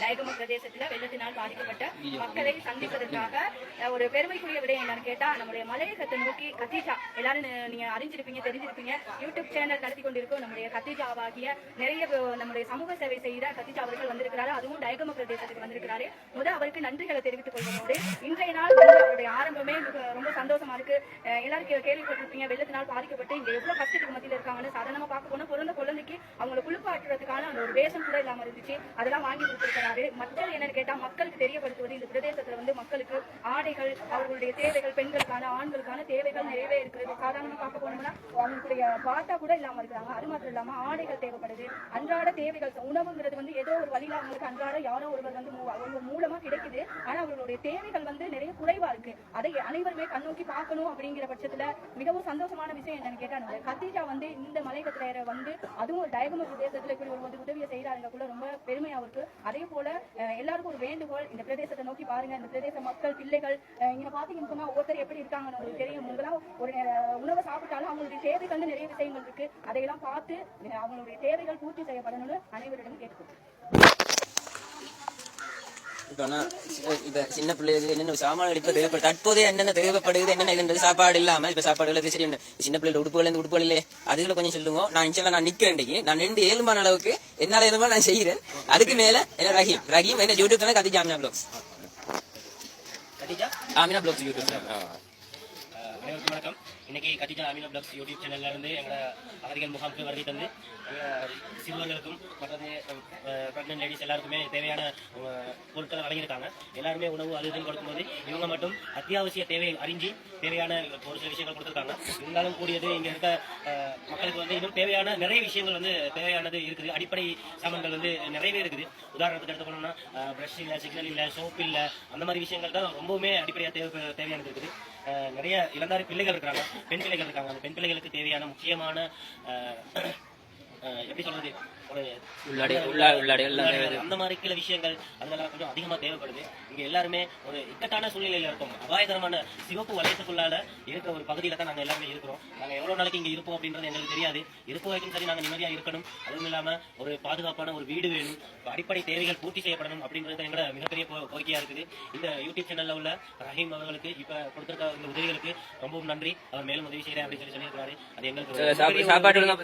டயகம பிரதேசத்துல வெள்ளத்தினால் பாதிக்கப்பட்ட மக்களை சந்திப்பதற்காக ஒரு பெருமைக்குரிய விடயம் என்னன்னு கேட்டா, நம்முடைய மலையகத்தை நோக்கி கத்தீஜா, எல்லாரும் நீங்க அறிஞ்சிருப்பீங்க, தெரிஞ்சிருப்பீங்க, யூடியூப் சேனல் நடத்தி கொண்டிருக்கும் நம்முடைய கத்தீஜாவாகிய நிறைய நம்முடைய சமூக சேவை செய்த கத்தீஜா அவர்கள் வந்திருக்கிறாரு. அதுவும் டயகம பிரதேசத்துக்கு வந்திருக்கிறாரு. அவருக்கு நன்றிகளை தெரிவித்துக் கொள்வதோடு இன்றைய நாள் அவருடைய ஆரம்பமே ரொம்ப சந்தோஷமா இருக்கு. எல்லாரும் கேள்விப்பட்டிருப்பீங்க, வெள்ளத்தினால் பாதிக்கப்பட்டு இங்க எவ்வளவு கஷ்டத்துக்கு மத்தியில் இருக்காங்கன்னு. சாதாரணமா பார்க்க போனா பிறந்த குழந்தைக்கு அவங்களை குளிப்பாட்டுறதுக்கான அந்த ஒரு வேஷம் கூட இல்லாம இருந்துச்சு. அதெல்லாம் வாங்கி கொடுத்திருக்கிறாரு. மக்கள் என்னன்னு கேட்டா, மக்களுக்கு தெரியப்படுத்துவது இந்த பிரதேசத்துல மக்களுக்கு ஆடைகள், அவர்களுடைய தேவைகள், பெண்களுக்கான ஆண்களுக்கான தேவைகள் நிறையவே இருக்கிறது. சாதாரணமா பார்க்க போனோம்னா அவங்களுடைய பாட்டா கூட இல்லாம இருக்கிறாங்க. அது மாத்திரம் இல்லாம ஆடைகள் தேவைப்படுது. அன்றாட தேவைகள், உணவுங்கிறது ஏதோ ஒரு வழியில அவங்களுக்கு அன்றாட யாரோ ஒருவர் மூலமா கிடைக்குது. ஆனா அவர்களுடைய தேவைகள் நிறைய குறைவா இருக்கு. அதை அனைவருமே கண்ணோக்கி பார்க்கணும். அப்படிங்கிற பட்சத்துல மிகவும் சந்தோஷமான விஷயம் என்னன்னு கேட்டா, கத்தீஜா இந்த மலையகத்துல அதுவும் டயகம பிரதேசத்துல இப்படி ஒரு உதவியை செய்யறாங்க கூட ரொம்ப பெருமையா இருக்கு. அதே போல எல்லாருக்கும் ஒரு வேண்டுகோள், இந்த பிரதேசத்தை நோக்கி பாருங்க. இந்த பிரதேச மக்கள், பிள்ளைகள் இங்க பாத்தீங்கன்னு சொன்னா ஒவ்வொருத்தர் எப்படி இருக்காங்கன்னு உங்களுக்கு தெரியும். உங்களாம் ஒரு உணவை சாப்பிட்டாலும் அவங்களுடைய தேவைகள் நிறைய விஷயங்கள் இருக்கு. அதையெல்லாம் பார்த்து அவங்களுடைய தேவைகள் பூர்த்தி செய்யப்படணும்னு அனைவரிடம் கேட்டுக்கொள்கிறேன். இப்ப சின்ன பிள்ளைகளுக்கு என்னென்ன சாமான இப்ப தேவைப்படுது, தற்போது என்னென்ன தேவைப்படுது, என்னென்ன சாப்பாடு இல்லாம இப்ப சாப்பாடுகளுக்கு சரி, சின்ன பிள்ளைகள் உடுப்புகள் இல்லையே, அதுல கொஞ்சம் சொல்லுங்க. நான் இன்ஷால்லா நான் நிக்கிறேன். நான் 2 ஏழுமான அளவுக்கு என்னால எதுவும் நான் செய்யறேன். அதுக்கு மேல என்ன ரஹீம் என்ன YouTube channel Khadija Amina vlogs, Amina vlogs YouTube channel. வணக்கம். இன்னைக்கு கத்தீஜா ஆமினா ப்ளாக்ஸ் யூடியூப் சேனல்ல இருந்து எங்களோட அகதிகள் முகாமுக்கு வருகை தந்து சிறுவர்களுக்கும் மற்றது பிரெக்னன்ட் லேடிஸ் எல்லாருக்குமே தேவையான பொருட்களை வழங்கியிருக்காங்க. எல்லாருமே உணவு அதுன்னு கொடுக்கும்போது இவங்க மட்டும் அத்தியாவசிய தேவை அறிஞ்சி தேவையான ஒரு சில விஷயங்கள் கொடுத்துருக்காங்க. இருந்தாலும் கூடியது இங்க இருக்க மக்களுக்கு இன்னும் தேவையான நிறைய விஷயங்கள் தேவையானது இருக்குது. அடிப்படை சாமான்கள் நிறையவே இருக்குது. உதாரணத்துக்கு எடுத்து போனோம்னா பிரஷ் இல்லை, சிக்னல் இல்லை, சோப் இல்லை, அந்த மாதிரி விஷயங்கள் தான் ரொம்பவுமே அடிப்படையாக தேவையானது இருக்குது. நிறைய இளந்தாரி பிள்ளைகள் இருக்காங்க, பெண் பிள்ளைகள் இருக்காங்க. அந்த பெண் பிள்ளைகளுக்கு தேவையான முக்கியமான எப்படி சொல்றது, அந்த மாதிரி சில விஷயங்கள் அதெல்லாம் கொஞ்சம் அதிகமா தேவைப்படுது. இங்க எல்லாருமே ஒரு இக்கட்டான சூழ்நிலையில இருக்கோம். அபாயகரமான சிவப்பு வலயத்துக்குள்ளால இருக்கிற ஒரு பகுதியில தான் நாங்க எல்லாருமே இருக்கிறோம். நாங்க எவ்வளவு நாளைக்கு இங்க இருப்போம் அப்படின்றது எங்களுக்கு தெரியாது. இருப்பு வரைக்கும் சரி நாங்க நிம்மதியா இருக்கணும். அதுவும் இல்லாம ஒரு பாதுகாப்பான ஒரு வீடு வேணும், அடிப்படை தேவைகள் பூர்த்தி செய்யப்படணும் அப்படின்றது எங்களோட மிகப்பெரிய கோரிக்கையா இருக்குது. இந்த யூடியூப் சேனல்ல உள்ள ரஹீம் அவர்களுக்கு இப்ப கொடுத்திருக்க இந்த உதவிகளுக்கு ரொம்பவும் நன்றி. அவர் மேலும் உதவி செய்யறேன் அப்படின்னு சொல்லியிருக்காரு. அது எங்களுக்கு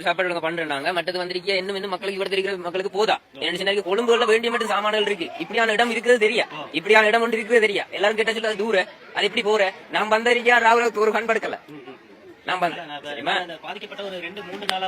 சாப்பாடு பண்றாங்க. மற்றது வந்திருக்கீங்க இன்னும் மக்களுக்கு இவ்வளவு தெரிகிற மக்களுக்கு போதா என்ன கொழும்புல வேண்டிய மட்டும் சாமான்கள் இருக்கு. இப்படியான இடம் இருக்கிறது தெரியா, இப்படியான இடம் ஒன்று இருக்கிறது தெரியா. எல்லாரும் கேட்ட சொல்ல தூர அது எப்படி போற, நான் வந்திருக்கியா ராகுல ஒரு கண்படுக்கல. பாதிக்கப்பட்ட ஒரு 2-3 நாளா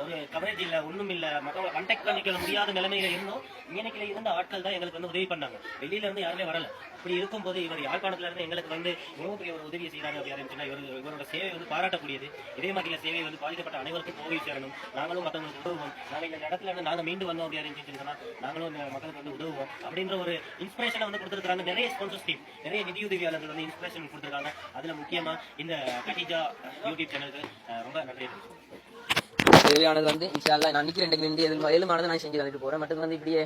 ஒரு கவரேஜ் இல்ல, ஒண்ணும் இல்ல, மக்களை கான்டாக்ட் பண்ணிக்க முடியாத நிலைமையில இருந்தோம். இங்கனைக்குள்ள இருந்த ஆட்கள் தான் எங்களுக்கு உதவி பண்ணாங்க. வெளியில இருந்து யாருமே வரல. அப்படி இருக்கும்போது இவர் யாழ்ப்பாணத்துல இருந்து எங்களுக்கு இவ்வளவு பெரிய ஒரு உதவியை செய்யறாங்க அப்படின்னு சொன்னா இவரோட சேவை பாராட்டக்கூடியது. இதே மாதிரி சேவை பாதிக்கப்பட்ட அனைவருக்கும் போய் சேரணும். நாங்களும் மற்றவங்களுக்கு உதவுவோம். நாங்க இந்த இடத்துல இருந்து நாங்க மீண்டு வந்தோம் அப்படின்னு சொன்னா நாங்களும் இந்த மக்களுக்கு உதவுவோம் அப்படின்ற ஒரு இன்ஸ்பிரேஷனை கொடுத்திருக்காங்க. நிறைய ஸ்பான்சர் டீம், நிறைய நிதியுதவியாளர்கள் இன்ஸ்பிரேஷன் கொடுத்திருக்காங்க. அதுல முக்கியமா இந்த கத்தீஜா யூடியூப் சேனலுக்கு ரொம்ப நன்றி. தேவையானது இன்ஷா அல்லாஹ் நான் நிக்கிறேன். 2 ஏழுமானதை நான் செஞ்சு தந்துட்டு போறேன். மட்டும் இப்படியே